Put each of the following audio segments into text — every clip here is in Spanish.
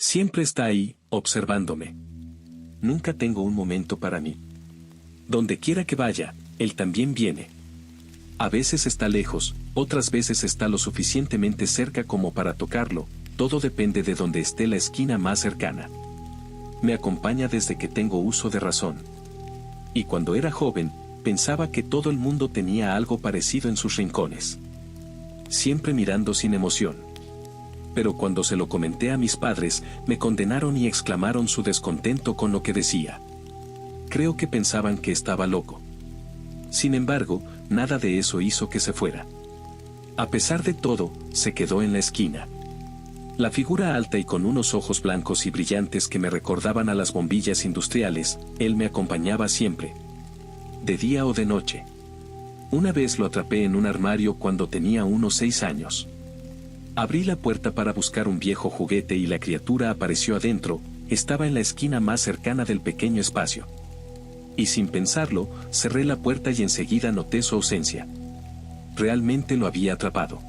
Siempre está ahí, observándome. Nunca tengo un momento para mí. Donde quiera que vaya, él también viene. A veces está lejos, otras veces está lo suficientemente cerca como para tocarlo, todo depende de donde esté la esquina más cercana. Me acompaña desde que tengo uso de razón. Y cuando era joven, pensaba que todo el mundo tenía algo parecido en sus rincones. Siempre mirando sin emoción. Pero cuando se lo comenté a mis padres, me condenaron y exclamaron su descontento con lo que decía. Creo que pensaban que estaba loco. Sin embargo, nada de eso hizo que se fuera. A pesar de todo, se quedó en la esquina. La figura alta y con unos ojos blancos y brillantes que me recordaban a las bombillas industriales, él me acompañaba siempre. De día o de noche. Una vez lo atrapé en un armario cuando tenía unos 6 años. Abrí la puerta para buscar un viejo juguete y la criatura apareció adentro, estaba en la esquina más cercana del pequeño espacio. Y sin pensarlo, cerré la puerta y enseguida noté su ausencia. Realmente lo había atrapado.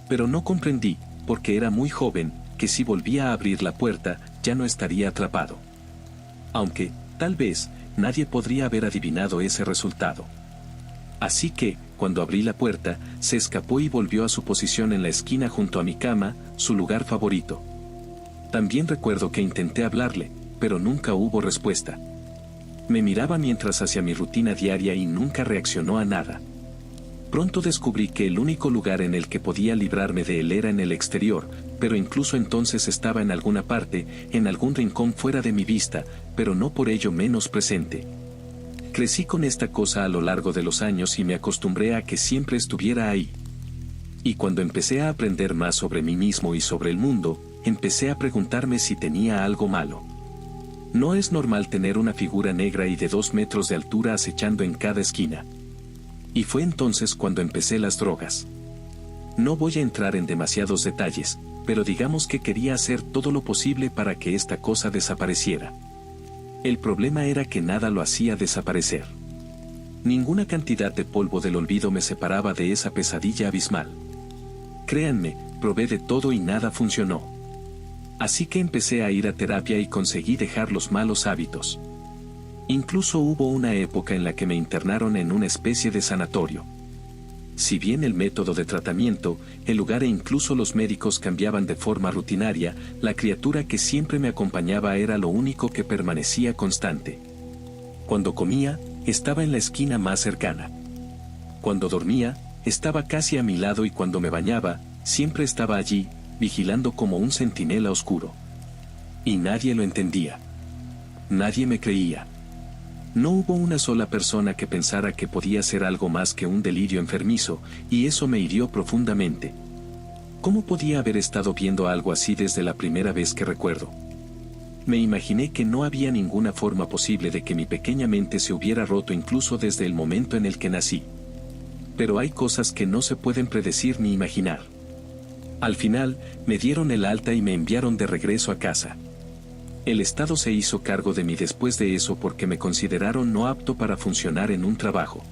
Pero no comprendí, porque era muy joven, que si volvía a abrir la puerta, ya no estaría atrapado. Aunque, tal vez, nadie podría haber adivinado ese resultado. Así que, cuando abrí la puerta, se escapó y volvió a su posición en la esquina junto a mi cama, su lugar favorito. También recuerdo que intenté hablarle, pero nunca hubo respuesta. Me miraba mientras hacía mi rutina diaria y nunca reaccionó a nada. Pronto descubrí que el único lugar en el que podía librarme de él era en el exterior, pero incluso entonces estaba en alguna parte, en algún rincón fuera de mi vista, pero no por ello menos presente. Crecí con esta cosa a lo largo de los años y me acostumbré a que siempre estuviera ahí. Y cuando empecé a aprender más sobre mí mismo y sobre el mundo, empecé a preguntarme si tenía algo malo. No es normal tener una figura negra y de 2 metros de altura acechando en cada esquina. Y fue entonces cuando empecé las drogas. No voy a entrar en demasiados detalles, pero digamos que quería hacer todo lo posible para que esta cosa desapareciera. El problema era que nada lo hacía desaparecer. Ninguna cantidad de polvo del olvido me separaba de esa pesadilla abismal. Créanme, probé de todo y nada funcionó. Así que empecé a ir a terapia y conseguí dejar los malos hábitos. Incluso hubo una época en la que me internaron en una especie de sanatorio. Si bien el método de tratamiento, el lugar e incluso los médicos cambiaban de forma rutinaria, la criatura que siempre me acompañaba era lo único que permanecía constante. Cuando comía, estaba en la esquina más cercana. Cuando dormía, estaba casi a mi lado y cuando me bañaba, siempre estaba allí, vigilando como un centinela oscuro. Y nadie lo entendía. Nadie me creía. No hubo una sola persona que pensara que podía ser algo más que un delirio enfermizo, y eso me hirió profundamente. ¿Cómo podía haber estado viendo algo así desde la primera vez que recuerdo? Me imaginé que no había ninguna forma posible de que mi pequeña mente se hubiera roto incluso desde el momento en el que nací. Pero hay cosas que no se pueden predecir ni imaginar. Al final, me dieron el alta y me enviaron de regreso a casa. El Estado se hizo cargo de mí después de eso porque me consideraron no apto para funcionar en un trabajo.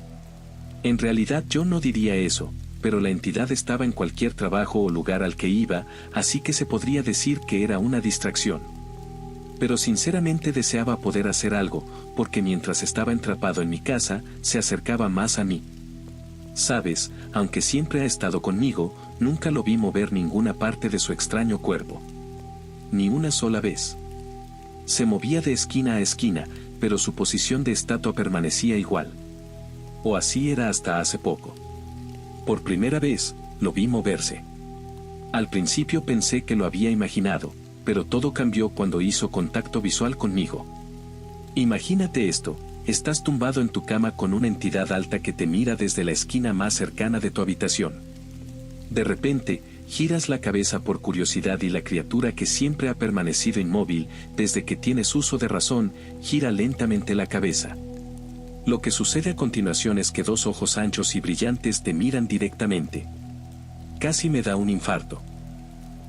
En realidad yo no diría eso, pero la entidad estaba en cualquier trabajo o lugar al que iba, así que se podría decir que era una distracción. Pero sinceramente deseaba poder hacer algo, porque mientras estaba atrapado en mi casa, se acercaba más a mí. Sabes, aunque siempre ha estado conmigo, nunca lo vi mover ninguna parte de su extraño cuerpo. Ni una sola vez. Se movía de esquina a esquina, pero su posición de estatua permanecía igual. O así era hasta hace poco. Por primera vez, lo vi moverse. Al principio pensé que lo había imaginado, pero todo cambió cuando hizo contacto visual conmigo. Imagínate esto, estás tumbado en tu cama con una entidad alta que te mira desde la esquina más cercana de tu habitación. De repente, giras la cabeza por curiosidad y la criatura que siempre ha permanecido inmóvil, desde que tienes uso de razón, gira lentamente la cabeza. Lo que sucede a continuación es que 2 ojos anchos y brillantes te miran directamente. Casi me da un infarto.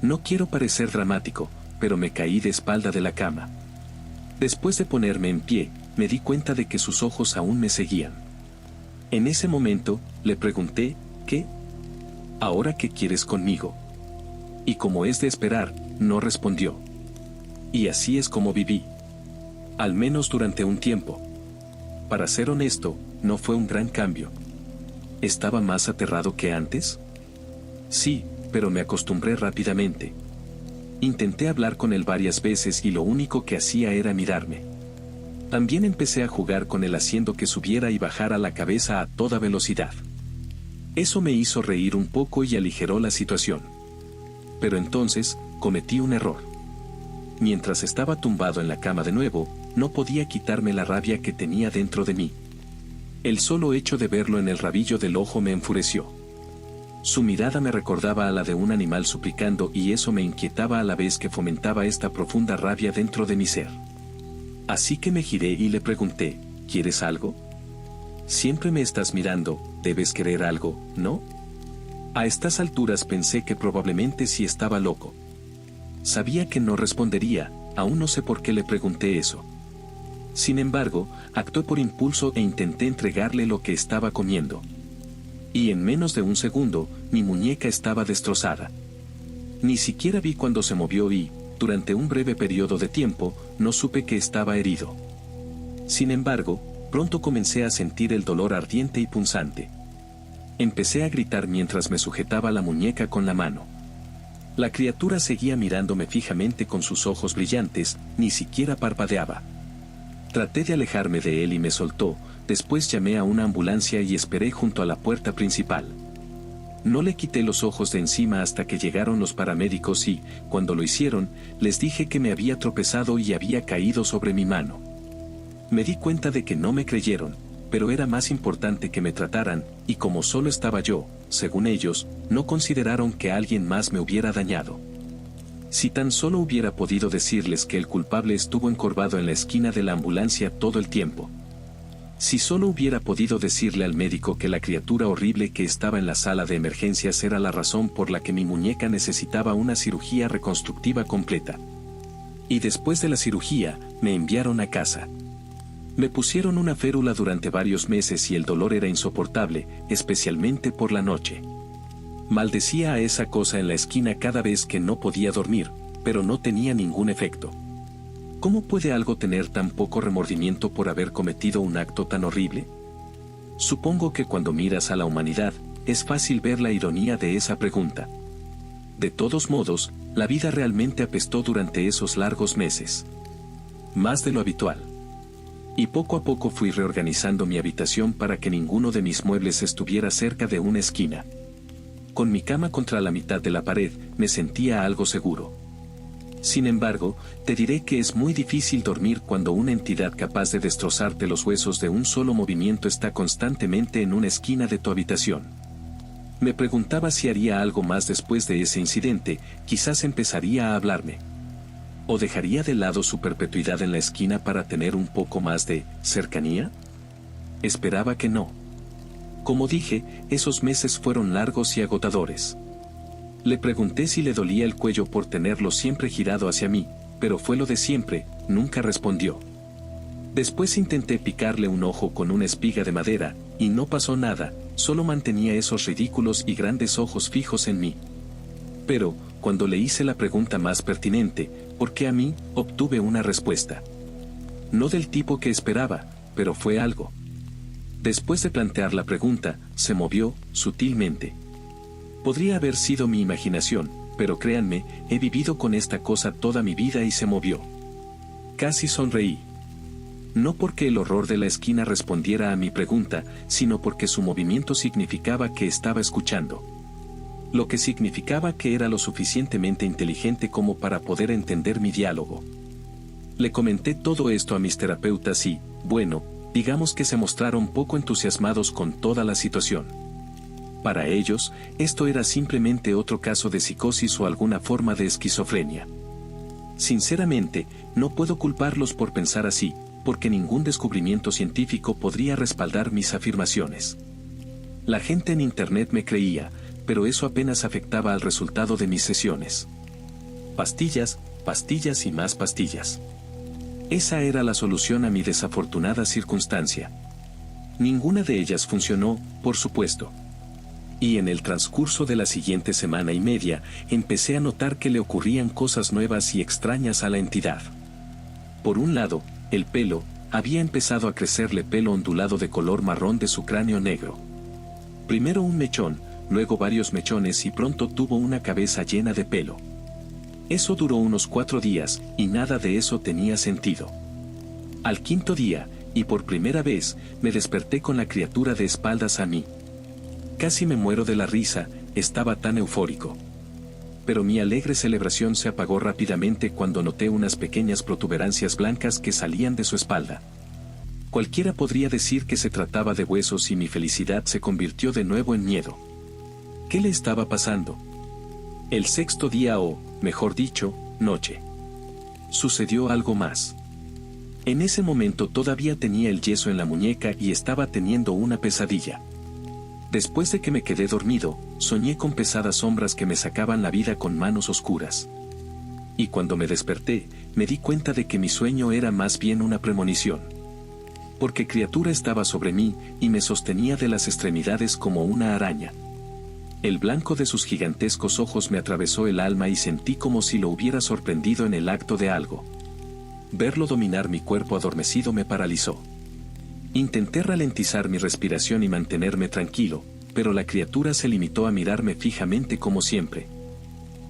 No quiero parecer dramático, pero me caí de espalda de la cama. Después de ponerme en pie, me di cuenta de que sus ojos aún me seguían. En ese momento, le pregunté, ¿qué? ¿Ahora qué quieres conmigo? Y como es de esperar, no respondió. Y así es como viví. Al menos durante un tiempo. Para ser honesto, no fue un gran cambio. ¿Estaba más aterrado que antes? Sí, pero me acostumbré rápidamente. Intenté hablar con él varias veces y lo único que hacía era mirarme. También empecé a jugar con él haciendo que subiera y bajara la cabeza a toda velocidad. Eso me hizo reír un poco y aligeró la situación. Pero entonces, cometí un error. Mientras estaba tumbado en la cama de nuevo, no podía quitarme la rabia que tenía dentro de mí. El solo hecho de verlo en el rabillo del ojo me enfureció. Su mirada me recordaba a la de un animal suplicando y eso me inquietaba a la vez que fomentaba esta profunda rabia dentro de mi ser. Así que me giré y le pregunté, ¿quieres algo? Siempre me estás mirando, debes querer algo, ¿no? A estas alturas pensé que probablemente sí estaba loco. Sabía que no respondería, aún no sé por qué le pregunté eso. Sin embargo, actué por impulso e intenté entregarle lo que estaba comiendo. Y en menos de un segundo, mi muñeca estaba destrozada. Ni siquiera vi cuando se movió y, durante un breve periodo de tiempo, no supe que estaba herido. Sin embargo, pronto comencé a sentir el dolor ardiente y punzante. Empecé a gritar mientras me sujetaba la muñeca con la mano. La criatura seguía mirándome fijamente con sus ojos brillantes, ni siquiera parpadeaba. Traté de alejarme de él y me soltó, después llamé a una ambulancia y esperé junto a la puerta principal. No le quité los ojos de encima hasta que llegaron los paramédicos y, cuando lo hicieron, les dije que me había tropezado y había caído sobre mi mano. Me di cuenta de que no me creyeron, pero era más importante que me trataran, y como solo estaba yo, según ellos, no consideraron que alguien más me hubiera dañado. Si tan solo hubiera podido decirles que el culpable estuvo encorvado en la esquina de la ambulancia todo el tiempo. Si solo hubiera podido decirle al médico que la criatura horrible que estaba en la sala de emergencias era la razón por la que mi muñeca necesitaba una cirugía reconstructiva completa. Y después de la cirugía, me enviaron a casa. Me pusieron una férula durante varios meses y el dolor era insoportable, especialmente por la noche. Maldecía a esa cosa en la esquina cada vez que no podía dormir, pero no tenía ningún efecto. ¿Cómo puede algo tener tan poco remordimiento por haber cometido un acto tan horrible? Supongo que cuando miras a la humanidad, es fácil ver la ironía de esa pregunta. De todos modos, la vida realmente apestó durante esos largos meses. Más de lo habitual. Y poco a poco fui reorganizando mi habitación para que ninguno de mis muebles estuviera cerca de una esquina. Con mi cama contra la mitad de la pared, me sentía algo seguro. Sin embargo, te diré que es muy difícil dormir cuando una entidad capaz de destrozarte los huesos de un solo movimiento está constantemente en una esquina de tu habitación. Me preguntaba si haría algo más después de ese incidente, quizás empezaría a hablarme. ¿O dejaría de lado su perpetuidad en la esquina para tener un poco más de cercanía? Esperaba que no. Como dije, esos meses fueron largos y agotadores. Le pregunté si le dolía el cuello por tenerlo siempre girado hacia mí, pero fue lo de siempre, nunca respondió. Después intenté picarle un ojo con una espiga de madera, y no pasó nada, solo mantenía esos ridículos y grandes ojos fijos en mí. Pero, cuando le hice la pregunta más pertinente, ¿por qué a mí?, obtuve una respuesta. No del tipo que esperaba, pero fue algo. Después de plantear la pregunta, se movió, sutilmente. Podría haber sido mi imaginación, pero créanme, he vivido con esta cosa toda mi vida y se movió. Casi sonreí. No porque el horror de la esquina respondiera a mi pregunta, sino porque su movimiento significaba que estaba escuchando. Lo que significaba que era lo suficientemente inteligente como para poder entender mi diálogo. Le comenté todo esto a mis terapeutas y, bueno, digamos que se mostraron poco entusiasmados con toda la situación. Para ellos, esto era simplemente otro caso de psicosis o alguna forma de esquizofrenia. Sinceramente, no puedo culparlos por pensar así, porque ningún descubrimiento científico podría respaldar mis afirmaciones. La gente en Internet me creía, pero eso apenas afectaba al resultado de mis sesiones. Pastillas, pastillas y más pastillas. Esa era la solución a mi desafortunada circunstancia. Ninguna de ellas funcionó, por supuesto. Y en el transcurso de la siguiente semana y media, empecé a notar que le ocurrían cosas nuevas y extrañas a la entidad. Por un lado, el pelo, había empezado a crecerle pelo ondulado de color marrón de su cráneo negro. Primero un mechón, luego varios mechones y pronto tuvo una cabeza llena de pelo. Eso duró unos 4 días, y nada de eso tenía sentido. Al quinto día, y por primera vez, me desperté con la criatura de espaldas a mí. Casi me muero de la risa, estaba tan eufórico. Pero mi alegre celebración se apagó rápidamente cuando noté unas pequeñas protuberancias blancas que salían de su espalda. Cualquiera podría decir que se trataba de huesos y mi felicidad se convirtió de nuevo en miedo. ¿Qué le estaba pasando? El sexto día o, mejor dicho, noche. Sucedió algo más. En ese momento todavía tenía el yeso en la muñeca y estaba teniendo una pesadilla. Después de que me quedé dormido, soñé con pesadas sombras que me sacaban la vida con manos oscuras. Y cuando me desperté, me di cuenta de que mi sueño era más bien una premonición. Porque criatura estaba sobre mí y me sostenía de las extremidades como una araña. El blanco de sus gigantescos ojos me atravesó el alma y sentí como si lo hubiera sorprendido en el acto de algo. Verlo dominar mi cuerpo adormecido me paralizó. Intenté ralentizar mi respiración y mantenerme tranquilo, pero la criatura se limitó a mirarme fijamente como siempre.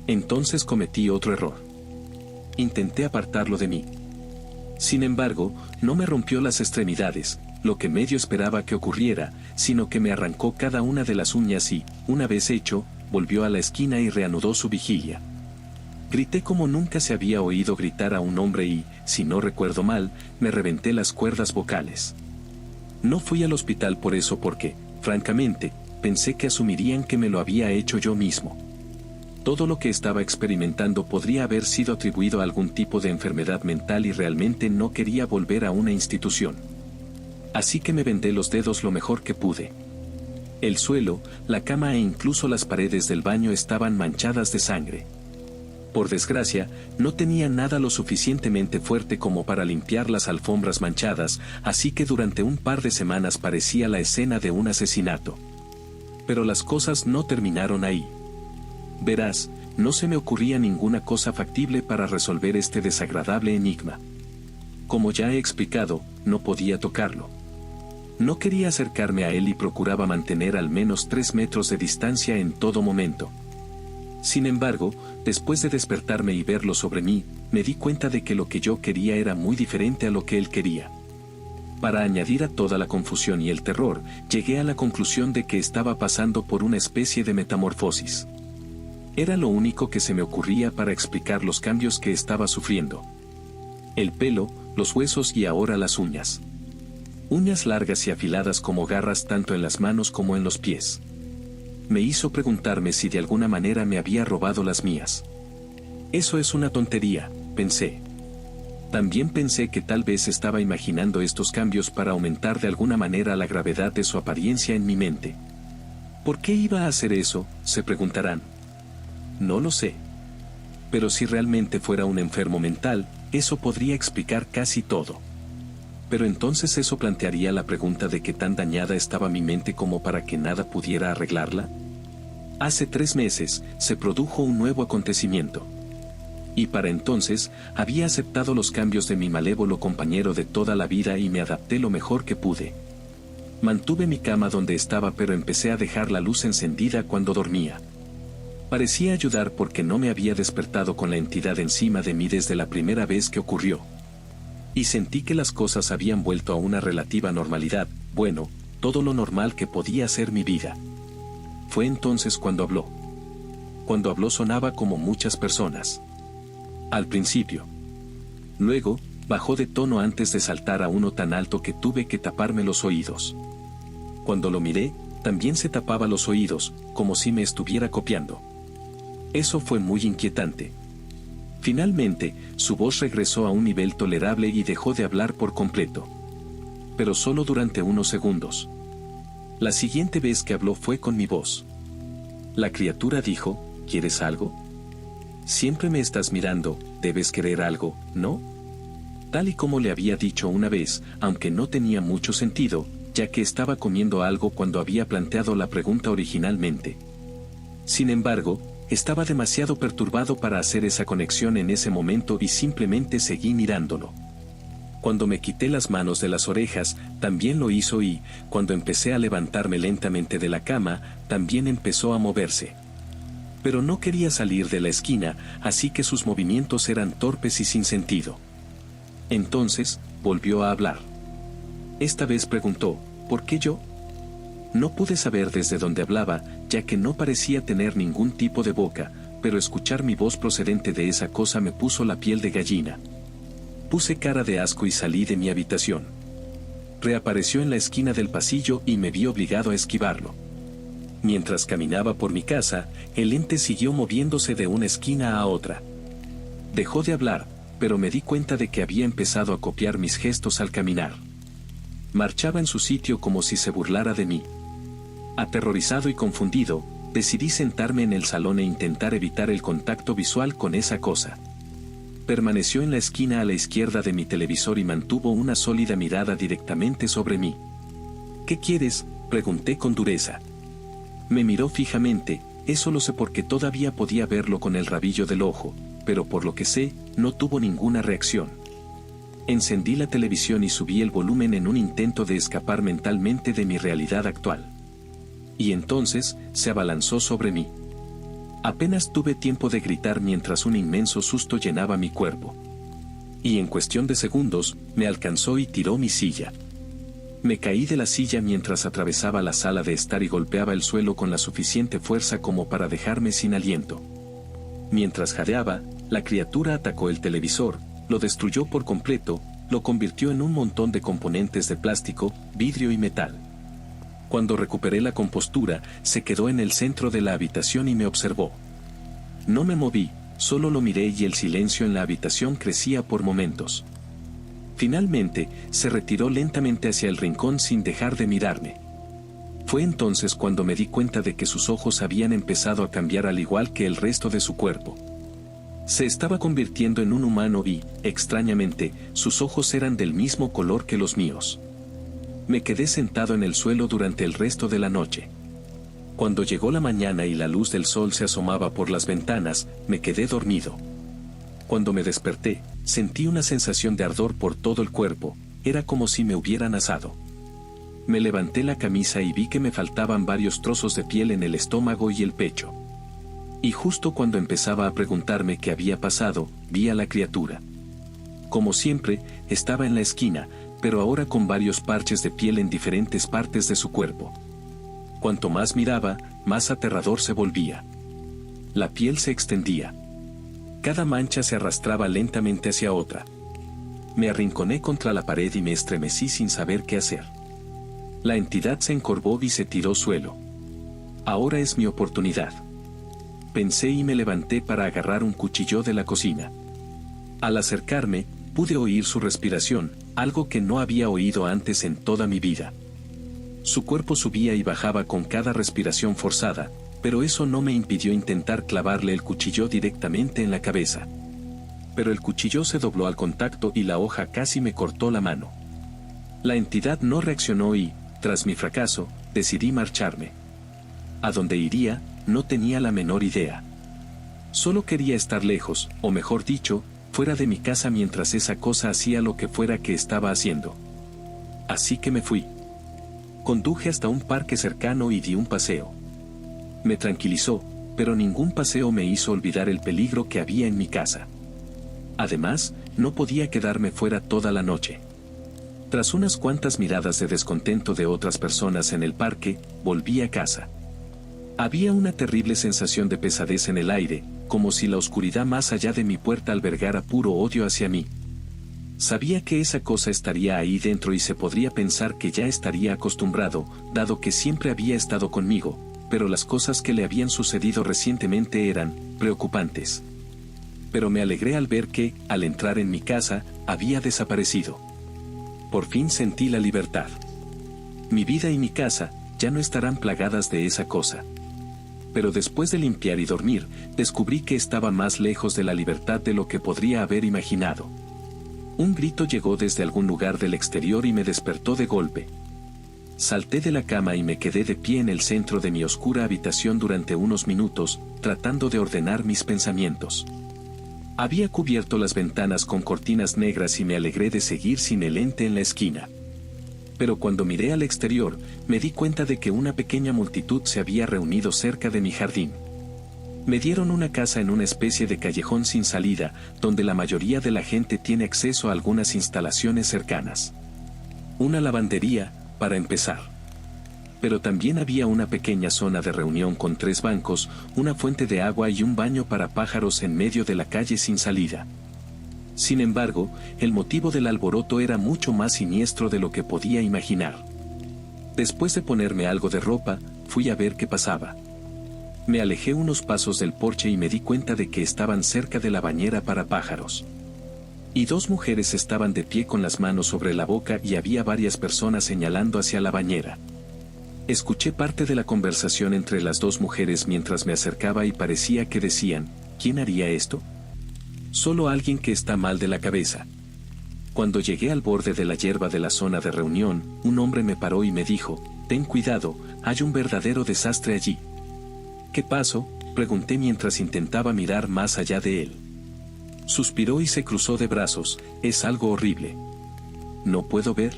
Entonces cometí otro error. Intenté apartarlo de mí. Sin embargo, no me rompió las extremidades, lo que medio esperaba que ocurriera, sino que me arrancó cada una de las uñas y, una vez hecho, volvió a la esquina y reanudó su vigilia. Grité como nunca se había oído gritar a un hombre y, si no recuerdo mal, me reventé las cuerdas vocales. No fui al hospital por eso porque, francamente, pensé que asumirían que me lo había hecho yo mismo. Todo lo que estaba experimentando podría haber sido atribuido a algún tipo de enfermedad mental y realmente no quería volver a una institución. Así que me vendé los dedos lo mejor que pude. El suelo, la cama e incluso las paredes del baño estaban manchadas de sangre. Por desgracia, no tenía nada lo suficientemente fuerte como para limpiar las alfombras manchadas, así que durante un par de semanas parecía la escena de un asesinato. Pero las cosas no terminaron ahí. Verás, no se me ocurría ninguna cosa factible para resolver este desagradable enigma. Como ya he explicado, no podía tocarlo. No quería acercarme a él y procuraba mantener al menos 3 metros de distancia en todo momento. Sin embargo, después de despertarme y verlo sobre mí, me di cuenta de que lo que yo quería era muy diferente a lo que él quería. Para añadir a toda la confusión y el terror, llegué a la conclusión de que estaba pasando por una especie de metamorfosis. Era lo único que se me ocurría para explicar los cambios que estaba sufriendo. El pelo, los huesos y ahora las uñas. Uñas largas y afiladas como garras tanto en las manos como en los pies. Me hizo preguntarme si de alguna manera me había robado las mías. Eso es una tontería, pensé. También pensé que tal vez estaba imaginando estos cambios para aumentar de alguna manera la gravedad de su apariencia en mi mente. ¿Por qué iba a hacer eso?, se preguntarán. No lo sé. Pero si realmente fuera un enfermo mental, eso podría explicar casi todo. Pero entonces eso plantearía la pregunta de qué tan dañada estaba mi mente como para que nada pudiera arreglarla. Hace 3 meses, se produjo un nuevo acontecimiento. Y para entonces, había aceptado los cambios de mi malévolo compañero de toda la vida y me adapté lo mejor que pude. Mantuve mi cama donde estaba pero empecé a dejar la luz encendida cuando dormía. Parecía ayudar porque no me había despertado con la entidad encima de mí desde la primera vez que ocurrió. Y sentí que las cosas habían vuelto a una relativa normalidad, bueno, todo lo normal que podía ser mi vida. Fue entonces cuando habló. Cuando habló sonaba como muchas personas. Al principio. Luego, bajó de tono antes de saltar a uno tan alto que tuve que taparme los oídos. Cuando lo miré, también se tapaba los oídos, como si me estuviera copiando. Eso fue muy inquietante. Finalmente, su voz regresó a un nivel tolerable y dejó de hablar por completo. Pero solo durante unos segundos. La siguiente vez que habló fue con mi voz. La criatura dijo, ¿quieres algo? Siempre me estás mirando, debes querer algo, ¿no? Tal y como le había dicho una vez, aunque no tenía mucho sentido, ya que estaba comiendo algo cuando había planteado la pregunta originalmente. Sin embargo, estaba demasiado perturbado para hacer esa conexión en ese momento y simplemente seguí mirándolo. Cuando me quité las manos de las orejas, también lo hizo y, cuando empecé a levantarme lentamente de la cama, también empezó a moverse. Pero no quería salir de la esquina, así que sus movimientos eran torpes y sin sentido. Entonces, volvió a hablar. Esta vez preguntó, ¿por qué yo? No pude saber desde dónde hablaba, ya que no parecía tener ningún tipo de boca, pero escuchar mi voz procedente de esa cosa me puso la piel de gallina. Puse cara de asco y salí de mi habitación. Reapareció en la esquina del pasillo y me vi obligado a esquivarlo. Mientras caminaba por mi casa, el ente siguió moviéndose de una esquina a otra. Dejó de hablar, pero me di cuenta de que había empezado a copiar mis gestos al caminar. Marchaba en su sitio como si se burlara de mí. Aterrorizado y confundido, decidí sentarme en el salón e intentar evitar el contacto visual con esa cosa. Permaneció en la esquina a la izquierda de mi televisor y mantuvo una sólida mirada directamente sobre mí. ¿Qué quieres?, pregunté con dureza. Me miró fijamente, eso lo sé porque todavía podía verlo con el rabillo del ojo, pero por lo que sé, no tuvo ninguna reacción. Encendí la televisión y subí el volumen en un intento de escapar mentalmente de mi realidad actual. Y entonces, se abalanzó sobre mí. Apenas tuve tiempo de gritar mientras un inmenso susto llenaba mi cuerpo. Y en cuestión de segundos, me alcanzó y tiró mi silla. Me caí de la silla mientras atravesaba la sala de estar y golpeaba el suelo con la suficiente fuerza como para dejarme sin aliento. Mientras jadeaba, la criatura atacó el televisor, lo destruyó por completo, lo convirtió en un montón de componentes de plástico, vidrio y metal. Cuando recuperé la compostura, se quedó en el centro de la habitación y me observó. No me moví, solo lo miré y el silencio en la habitación crecía por momentos. Finalmente, se retiró lentamente hacia el rincón sin dejar de mirarme. Fue entonces cuando me di cuenta de que sus ojos habían empezado a cambiar al igual que el resto de su cuerpo. Se estaba convirtiendo en un humano y, extrañamente, sus ojos eran del mismo color que los míos. Me quedé sentado en el suelo durante el resto de la noche. Cuando llegó la mañana y la luz del sol se asomaba por las ventanas, me quedé dormido. Cuando me desperté, sentí una sensación de ardor por todo el cuerpo, era como si me hubieran asado. Me levanté la camisa y vi que me faltaban varios trozos de piel en el estómago y el pecho. Y justo cuando empezaba a preguntarme qué había pasado, vi a la criatura. Como siempre, estaba en la esquina, pero ahora con varios parches de piel en diferentes partes de su cuerpo. Cuanto más miraba, más aterrador se volvía. La piel se extendía. Cada mancha se arrastraba lentamente hacia otra. Me arrinconé contra la pared y me estremecí sin saber qué hacer. La entidad se encorvó y se tiró al suelo. Ahora es mi oportunidad. Pensé y me levanté para agarrar un cuchillo de la cocina. Al acercarme, pude oír su respiración, algo que no había oído antes en toda mi vida. Su cuerpo subía y bajaba con cada respiración forzada, pero eso no me impidió intentar clavarle el cuchillo directamente en la cabeza. Pero el cuchillo se dobló al contacto y la hoja casi me cortó la mano. La entidad no reaccionó y, tras mi fracaso, decidí marcharme. A dónde iría, no tenía la menor idea. Solo quería estar lejos, o mejor dicho, fuera de mi casa mientras esa cosa hacía lo que fuera que estaba haciendo. Así que me fui. Conduje hasta un parque cercano y di un paseo. Me tranquilizó, pero ningún paseo me hizo olvidar el peligro que había en mi casa. Además, no podía quedarme fuera toda la noche. Tras unas cuantas miradas de descontento de otras personas en el parque, volví a casa. Había una terrible sensación de pesadez en el aire, como si la oscuridad más allá de mi puerta albergara puro odio hacia mí. Sabía que esa cosa estaría ahí dentro y se podría pensar que ya estaría acostumbrado, dado que siempre había estado conmigo, pero las cosas que le habían sucedido recientemente eran preocupantes. Pero me alegré al ver que, al entrar en mi casa, había desaparecido. Por fin sentí la libertad. Mi vida y mi casa ya no estarán plagadas de esa cosa. Pero después de limpiar y dormir, descubrí que estaba más lejos de la libertad de lo que podría haber imaginado. Un grito llegó desde algún lugar del exterior y me despertó de golpe. Salté de la cama y me quedé de pie en el centro de mi oscura habitación durante unos minutos, tratando de ordenar mis pensamientos. Había cubierto las ventanas con cortinas negras y me alegré de seguir sin el ente en la esquina. Pero cuando miré al exterior, me di cuenta de que una pequeña multitud se había reunido cerca de mi jardín. Me dieron una casa en una especie de callejón sin salida, donde la mayoría de la gente tiene acceso a algunas instalaciones cercanas. Una lavandería, para empezar. Pero también había una pequeña zona de reunión con 3 bancos, una fuente de agua y un baño para pájaros en medio de la calle sin salida. Sin embargo, el motivo del alboroto era mucho más siniestro de lo que podía imaginar. Después de ponerme algo de ropa, fui a ver qué pasaba. Me alejé unos pasos del porche y me di cuenta de que estaban cerca de la bañera para pájaros. Y 2 mujeres estaban de pie con las manos sobre la boca y había varias personas señalando hacia la bañera. Escuché parte de la conversación entre las 2 mujeres mientras me acercaba y parecía que decían, ¿quién haría esto? Solo alguien que está mal de la cabeza. Cuando llegué al borde de la hierba de la zona de reunión, un hombre me paró y me dijo, ten cuidado, hay un verdadero desastre allí. ¿Qué pasó?, pregunté mientras intentaba mirar más allá de él. Suspiró y se cruzó de brazos, es algo horrible. ¿No puedo ver?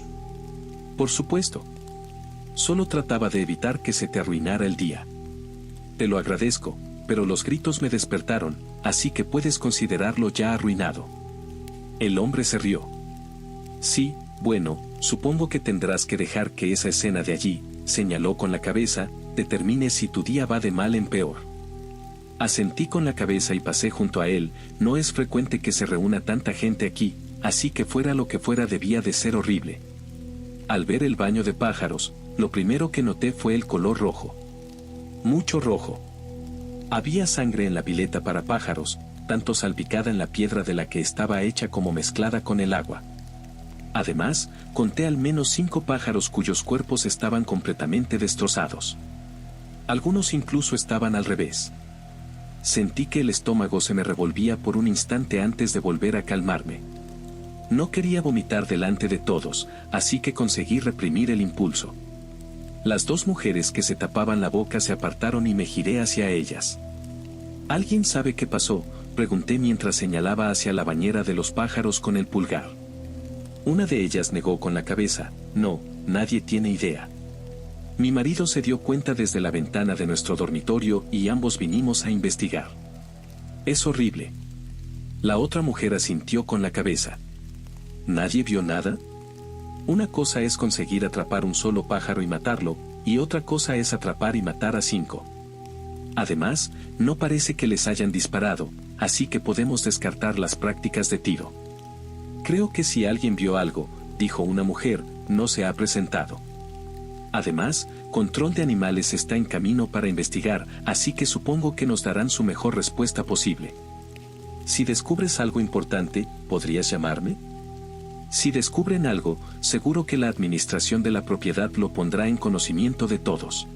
Por supuesto. Solo trataba de evitar que se te arruinara el día. Te lo agradezco, pero los gritos me despertaron, así que puedes considerarlo ya arruinado. El hombre se rió. Sí, bueno, supongo que tendrás que dejar que esa escena de allí, señaló con la cabeza, determine si tu día va de mal en peor. Asentí con la cabeza y pasé junto a él. No es frecuente que se reúna tanta gente aquí, así que fuera lo que fuera debía de ser horrible. Al ver el baño de pájaros, lo primero que noté fue el color rojo. Mucho rojo. Había sangre en la pileta para pájaros, tanto salpicada en la piedra de la que estaba hecha como mezclada con el agua. Además, conté al menos 5 pájaros cuyos cuerpos estaban completamente destrozados. Algunos incluso estaban al revés. Sentí que el estómago se me revolvía por un instante antes de volver a calmarme. No quería vomitar delante de todos, así que conseguí reprimir el impulso. Las 2 mujeres que se tapaban la boca se apartaron y me giré hacia ellas. ¿Alguien sabe qué pasó?, pregunté mientras señalaba hacia la bañera de los pájaros con el pulgar. Una de ellas negó con la cabeza, no, nadie tiene idea. Mi marido se dio cuenta desde la ventana de nuestro dormitorio y ambos vinimos a investigar. Es horrible. La otra mujer asintió con la cabeza. ¿Nadie vio nada? Una cosa es conseguir atrapar un solo pájaro y matarlo, y otra cosa es atrapar y matar a 5. Además, no parece que les hayan disparado, así que podemos descartar las prácticas de tiro. Creo que si alguien vio algo, dijo una mujer, no se ha presentado. Además, Control de Animales está en camino para investigar, así que supongo que nos darán su mejor respuesta posible. Si descubres algo importante, ¿podrías llamarme? Si descubren algo, seguro que la administración de la propiedad lo pondrá en conocimiento de todos.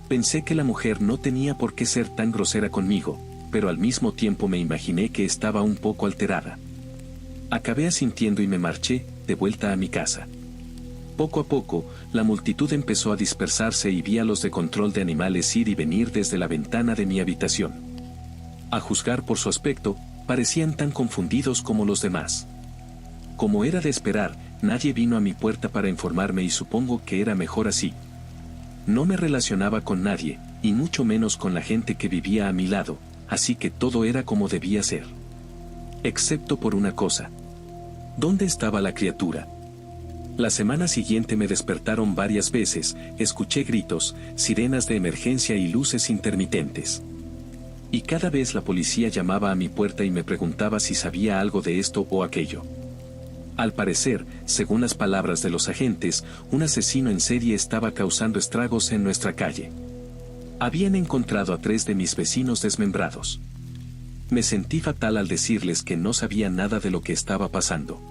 Pensé que la mujer no tenía por qué ser tan grosera conmigo, pero al mismo tiempo me imaginé que estaba un poco alterada. Acabé asintiendo y me marché, de vuelta a mi casa. Poco a poco, la multitud empezó a dispersarse y vi a los de Control de Animales ir y venir desde la ventana de mi habitación. A juzgar por su aspecto, parecían tan confundidos como los demás. Como era de esperar, nadie vino a mi puerta para informarme y supongo que era mejor así. No me relacionaba con nadie, y mucho menos con la gente que vivía a mi lado, así que todo era como debía ser. Excepto por una cosa. ¿Dónde estaba la criatura? La semana siguiente me despertaron varias veces, escuché gritos, sirenas de emergencia y luces intermitentes. Y cada vez la policía llamaba a mi puerta y me preguntaba si sabía algo de esto o aquello. Al parecer, según las palabras de los agentes, un asesino en serie estaba causando estragos en nuestra calle. Habían encontrado a 3 de mis vecinos desmembrados. Me sentí fatal al decirles que no sabía nada de lo que estaba pasando.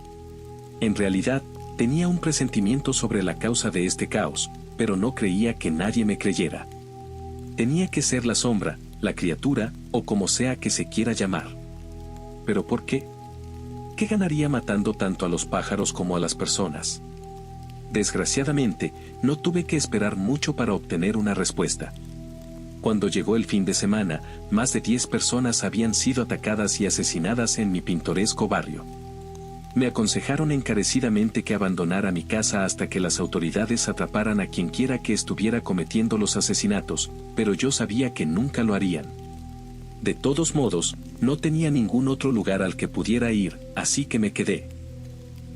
En realidad, tenía un presentimiento sobre la causa de este caos, pero no creía que nadie me creyera. Tenía que ser la sombra, la criatura, o como sea que se quiera llamar. ¿Pero por qué? ¿Qué ganaría matando tanto a los pájaros como a las personas? Desgraciadamente, no tuve que esperar mucho para obtener una respuesta. Cuando llegó el fin de semana, más de 10 personas habían sido atacadas y asesinadas en mi pintoresco barrio. Me aconsejaron encarecidamente que abandonara mi casa hasta que las autoridades atraparan a quienquiera que estuviera cometiendo los asesinatos, pero yo sabía que nunca lo harían. De todos modos, no tenía ningún otro lugar al que pudiera ir, así que me quedé.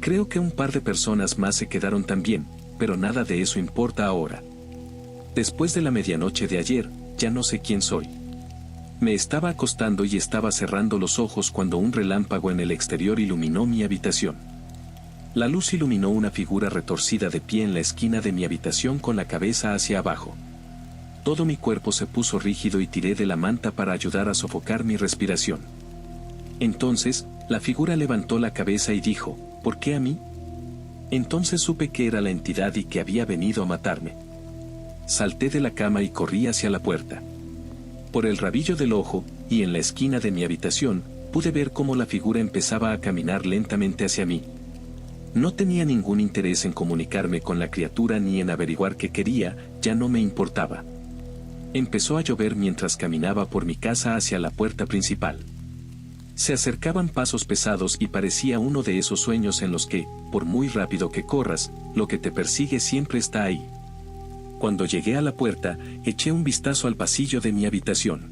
Creo que un par de personas más se quedaron también, pero nada de eso importa ahora. Después de la medianoche de ayer, ya no sé quién soy. Me estaba acostando y estaba cerrando los ojos cuando un relámpago en el exterior iluminó mi habitación. La luz iluminó una figura retorcida de pie en la esquina de mi habitación con la cabeza hacia abajo. Todo mi cuerpo se puso rígido y tiré de la manta para ayudar a sofocar mi respiración. Entonces, la figura levantó la cabeza y dijo, ¿por qué a mí? Entonces supe que era la entidad y que había venido a matarme. Salté de la cama y corrí hacia la puerta. Por el rabillo del ojo, y en la esquina de mi habitación, pude ver cómo la figura empezaba a caminar lentamente hacia mí. No tenía ningún interés en comunicarme con la criatura ni en averiguar qué quería, ya no me importaba. Empezó a llover mientras caminaba por mi casa hacia la puerta principal. Se acercaban pasos pesados y parecía uno de esos sueños en los que, por muy rápido que corras, lo que te persigue siempre está ahí. Cuando llegué a la puerta, eché un vistazo al pasillo de mi habitación.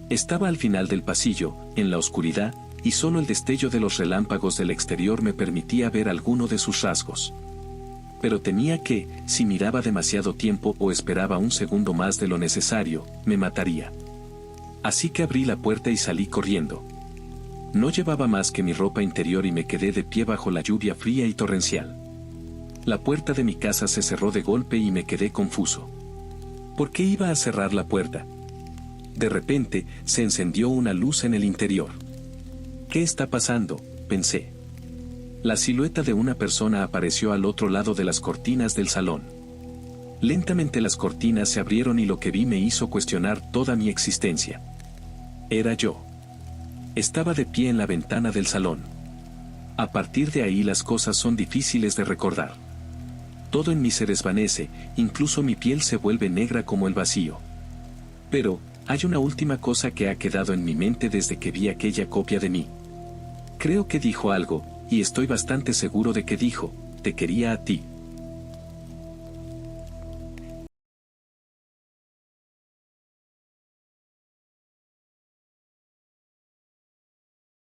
Estaba al final del pasillo, en la oscuridad, y solo el destello de los relámpagos del exterior me permitía ver alguno de sus rasgos. Pero temía que, si miraba demasiado tiempo o esperaba un segundo más de lo necesario, me mataría. Así que abrí la puerta y salí corriendo. No llevaba más que mi ropa interior y me quedé de pie bajo la lluvia fría y torrencial. La puerta de mi casa se cerró de golpe y me quedé confuso. ¿Por qué iba a cerrar la puerta? De repente, se encendió una luz en el interior. ¿Qué está pasando?, pensé. La silueta de una persona apareció al otro lado de las cortinas del salón. Lentamente las cortinas se abrieron y lo que vi me hizo cuestionar toda mi existencia. Era yo. Estaba de pie en la ventana del salón. A partir de ahí las cosas son difíciles de recordar. Todo en mí se desvanece, incluso mi piel se vuelve negra como el vacío. Pero, hay una última cosa que ha quedado en mi mente desde que vi aquella copia de mí. Creo que dijo algo, y estoy bastante seguro de que dijo, te quería a ti.